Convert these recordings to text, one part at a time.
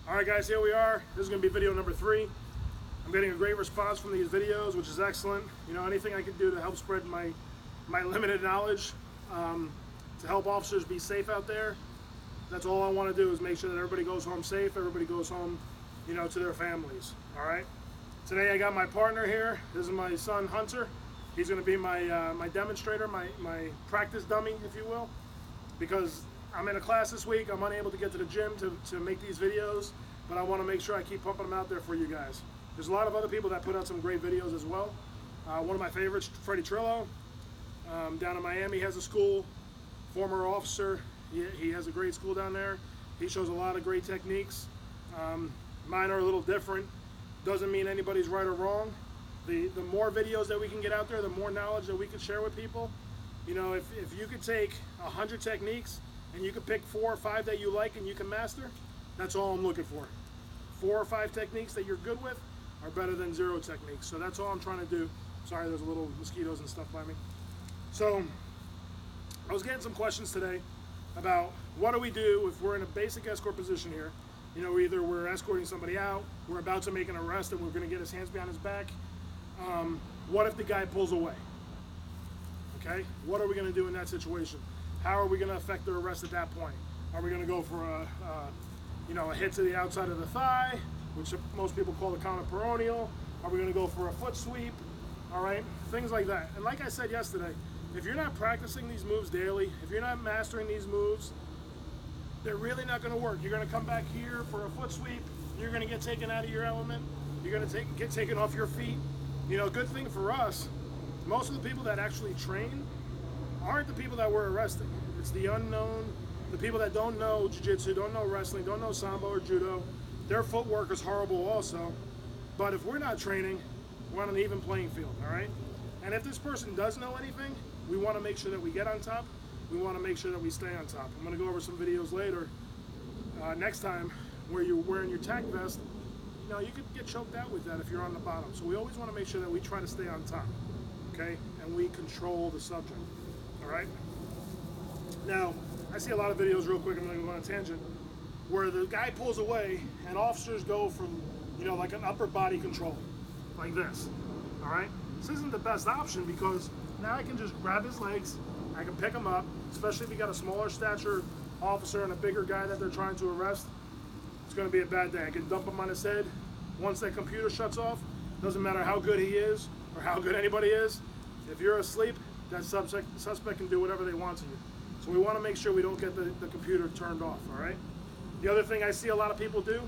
Alright guys, here we are. This is going to be video number 3. I'm getting a great response from these videos, which is excellent. You know, anything I can do to help spread my limited knowledge, to help officers be safe out there, that's all I want to do, is make sure that everybody goes home safe, everybody goes home, you know, to their families. Alright? Today I got my partner here. This is my son Hunter. He's going to be my demonstrator, my practice dummy, if you will, because I'm in a class this week. I'm unable to get to the gym to make these videos, but I want to make sure I keep pumping them out there for you guys. There's a lot of other people that put out some great videos as well. One of my favorites, Freddie Trillo, down in Miami, has a school, former officer. He has a great school down there. He shows a lot of great techniques. Mine are a little different. Doesn't mean anybody's right or wrong. The more videos that we can get out there, the more knowledge that we can share with people. You know, if you could take 100 techniques and you could pick 4 or 5 that you like and you can master, that's all I'm looking for. 4 or 5 techniques that you're good with are better than 0 techniques. So that's all I'm trying to do. Sorry, there's a little mosquitoes and stuff by me. So I was getting some questions today about what do we do if we're in a basic escort position here. You know, either we're escorting somebody out, we're about to make an arrest and we're going to get his hands behind his back. What if the guy pulls away? Okay, what are we going to do in that situation? How are we going to affect the arrest at that point? Are we going to go for a hit to the outside of the thigh, which most people call the counterperoneal? Are we going to go for a foot sweep? All right, things like that. And like I said yesterday, if you're not practicing these moves daily, if you're not mastering these moves, they're really not going to work. You're going to come back here for a foot sweep. You're going to get taken out of your element. You're going to get taken off your feet. You know, good thing for us, most of the people that actually train aren't the people that we're arresting. It's the unknown, the people that don't know jiu-jitsu, don't know wrestling, don't know sambo or judo. Their footwork is horrible also. But if we're not training, we're on an even playing field, all right? And if this person does know anything, we want to make sure that we get on top. We want to make sure that we stay on top. I'm going to go over some videos later, next time, where you're wearing your tack vest. You know, you could get choked out with that if you're on the bottom. So we always want to make sure that we try to stay on top, okay? And we control the subject, all right? Now, I see a lot of videos, real quick, I'm going to go on a tangent, where the guy pulls away and officers go from, you know, like an upper body control, like this, all right? This isn't the best option because now I can just grab his legs, I can pick him up, especially if you got a smaller stature officer and a bigger guy that they're trying to arrest. It's going to be a bad day. I can dump him on his head. Once that computer shuts off, doesn't matter how good he is or how good anybody is, if you're asleep, that suspect can do whatever they want to you. So we want to make sure we don't get the computer turned off, all right? The other thing I see a lot of people do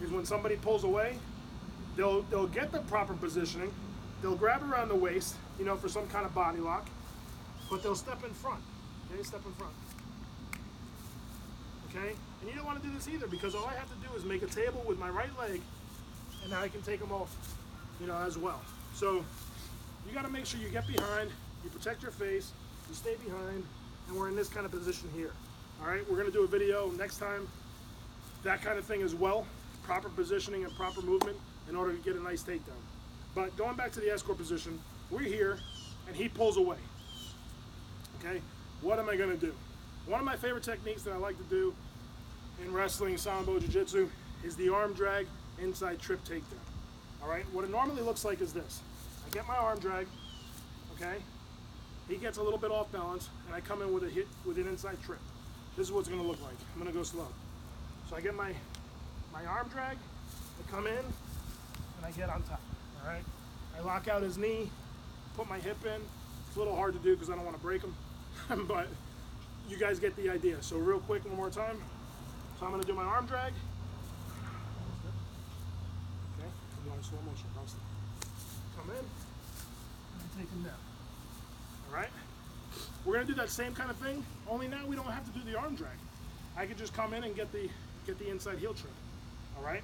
is when somebody pulls away, they'll get the proper positioning, they'll grab around the waist, you know, for some kind of body lock, but they'll step in front, okay? Step in front. Okay? And you don't want to do this either, because all I have to do is make a table with my right leg and now I can take them off, you know, as well. So you got to make sure you get behind, you protect your face, you stay behind, and we're in this kind of position here. All right, we're going to do a video next time, that kind of thing as well, proper positioning and proper movement in order to get a nice takedown. But going back to the escort position, we're here and he pulls away. Okay, what am I going to do? One of my favorite techniques that I like to do in wrestling, sambo, jiu-jitsu is the arm drag inside trip takedown. All right, what it normally looks like is this. I get my arm drag, okay? He gets a little bit off balance and I come in with a hit with an inside trip. This is what it's gonna look like. I'm gonna go slow. So I get my arm drag, I come in and I get on top, all right? I lock out his knee, put my hip in. It's a little hard to do because I don't want to break him, but you guys get the idea. So real quick, one more time. So I'm going to do my arm drag. Okay, I'm going slow motion. Come in and take him down. All right. We're going to do that same kind of thing, only now we don't have to do the arm drag. I can just come in and get the inside heel trip. All right.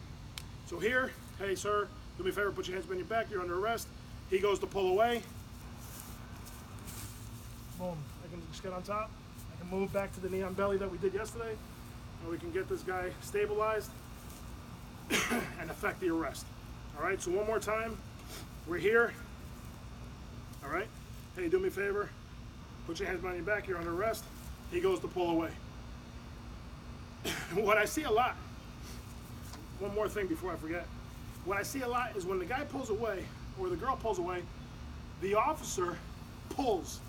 So here, hey sir, do me a favor, put your hands behind your back. You're under arrest. He goes to pull away. Boom. I can just get on top. I can move back to the knee on belly that we did yesterday, and we can get this guy stabilized and affect the arrest. All right, so one more time. We're here. All right. Hey, do me a favor. Put your hands behind your back. You're under arrest. He goes to pull away. What I see a lot one more thing before I forget. What I see a lot is when the guy pulls away, or the girl pulls away, the officer pulls,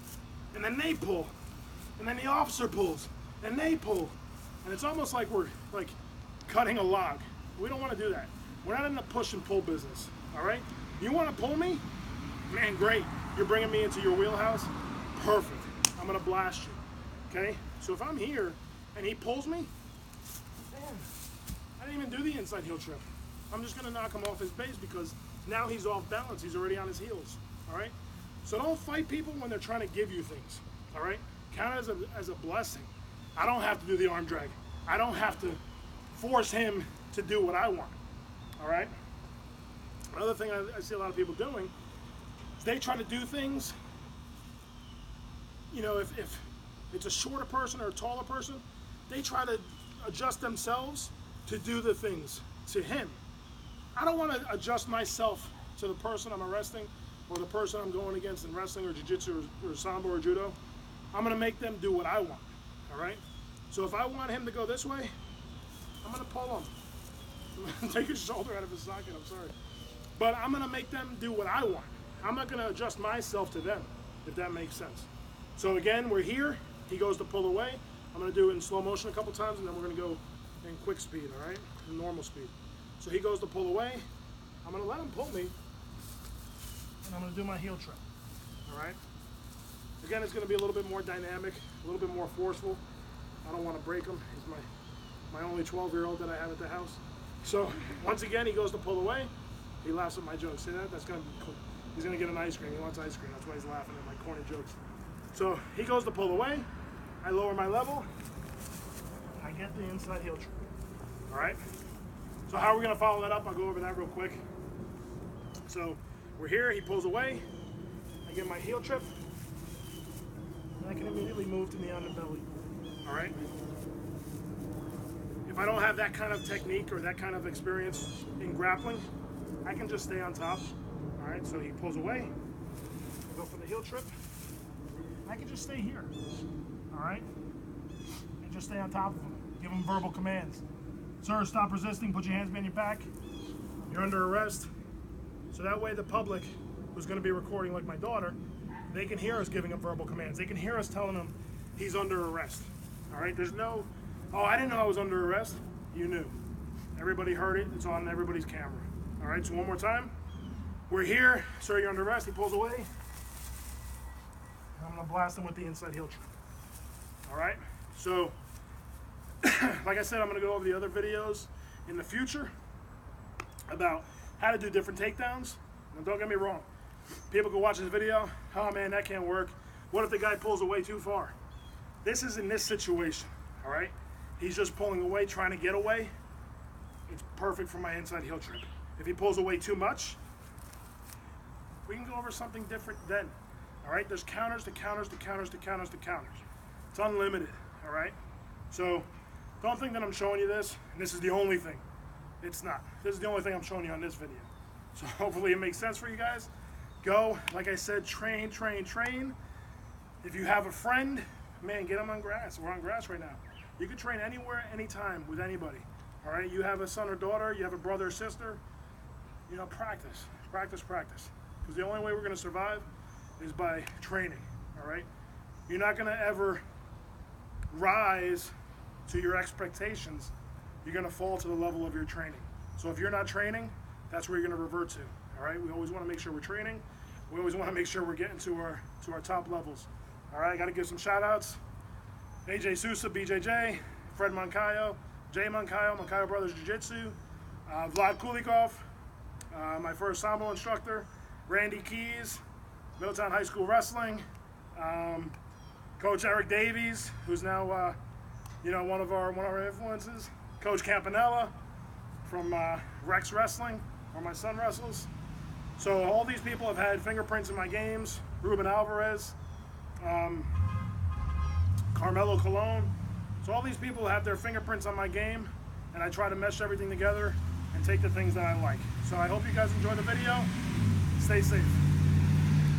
and then they pull, and then the officer pulls, and they pull. And it's almost like we're like cutting a log. We don't want to do that. We're not in the push and pull business, all right? You want to pull me? Man, great. You're bringing me into your wheelhouse? Perfect. I'm going to blast you, okay? So if I'm here and he pulls me, man, I didn't even do the inside heel trip. I'm just going to knock him off his base because now he's off balance. He's already on his heels, all right? So don't fight people when they're trying to give you things, all right? Count it as a blessing. I don't have to do the arm drag. I don't have to force him to do what I want, all right? Another thing I see a lot of people doing is they try to do things, you know, if it's a shorter person or a taller person, they try to adjust themselves to do the things to him. I don't want to adjust myself to the person I'm arresting or the person I'm going against in wrestling or jiu-jitsu or sambo or judo. I'm going to make them do what I want, all right? So if I want him to go this way, I'm going to pull him. I'm going to take his shoulder out of his socket, I'm sorry. But I'm going to make them do what I want. I'm not going to adjust myself to them, if that makes sense. So again, we're here. He goes to pull away. I'm going to do it in slow motion a couple times, and then we're going to go in quick speed, all right? In normal speed. So he goes to pull away. I'm going to let him pull me, and I'm going to do my heel trip, all right? Again, it's going to be a little bit more dynamic, a little bit more forceful. I don't want to break him. He's my only 12-year-old that I have at the house. So once again, he goes to pull away. He laughs at my jokes. See that? That's going to be cool. He's going to get an ice cream. He wants ice cream. That's why he's laughing at my corny jokes. So he goes to pull away. I lower my level. I get the inside heel trip. All right? So how are we going to follow that up? I'll go over that real quick. So we're here. He pulls away. I get my heel trip. And I can immediately move to the underbelly. All right? If I don't have that kind of technique or that kind of experience in grappling, I can just stay on top. All right, so he pulls away. I go for the heel trip. I can just stay here. All right? And just stay on top of him. Give him verbal commands. Sir, stop resisting. Put your hands behind your back. You're under arrest. So that way the public, who's going to be recording like my daughter, they can hear us giving him verbal commands. They can hear us telling him he's under arrest. All right? There's no, oh, I didn't know I was under arrest. You knew. Everybody heard it. It's on everybody's camera. All right, so one more time. We're here. Sir, you're under arrest. He pulls away. And I'm going to blast him with the inside heel trip. All right? So, like I said, I'm going to go over the other videos in the future about how to do different takedowns. Now, don't get me wrong. People can watch this video. Oh, man, that can't work. What if the guy pulls away too far? This is in this situation. All right? He's just pulling away, trying to get away. It's perfect for my inside heel trip. If he pulls away too much, we can go over something different then. All right? There's counters to counters to counters to counters to counters. It's unlimited. All right? So don't think that I'm showing you this, and this is the only thing. It's not. This is the only thing I'm showing you on this video. So hopefully it makes sense for you guys. Go, like I said, train, train, train. If you have a friend, man, get them on grass. We're on grass right now. You can train anywhere, anytime with anybody. All right? You have a son or daughter, you have a brother or sister, you know, practice, practice, practice. Because the only way we're going to survive is by training, all right? You're not going to ever rise to your expectations. You're going to fall to the level of your training. So if you're not training, that's where you're going to revert to, all right? We always want to make sure we're training. We always want to make sure we're getting to our top levels. All right, I got to give some shout outs. AJ Sousa, BJJ, Fred Moncayo, Jay Moncayo, Moncayo Brothers Jiu-Jitsu, Vlad Kulikov, my first Sambo instructor, Randy Keys, Middletown High School Wrestling, Coach Eric Davies, who's now one of our influences, Coach Campanella from Rex Wrestling, where my son wrestles. So all these people have had fingerprints in my games. Ruben Alvarez, Carmelo Colon. So all these people have their fingerprints on my game, and I try to mesh everything together and take the things that I like. So I hope you guys enjoy the video. Stay safe.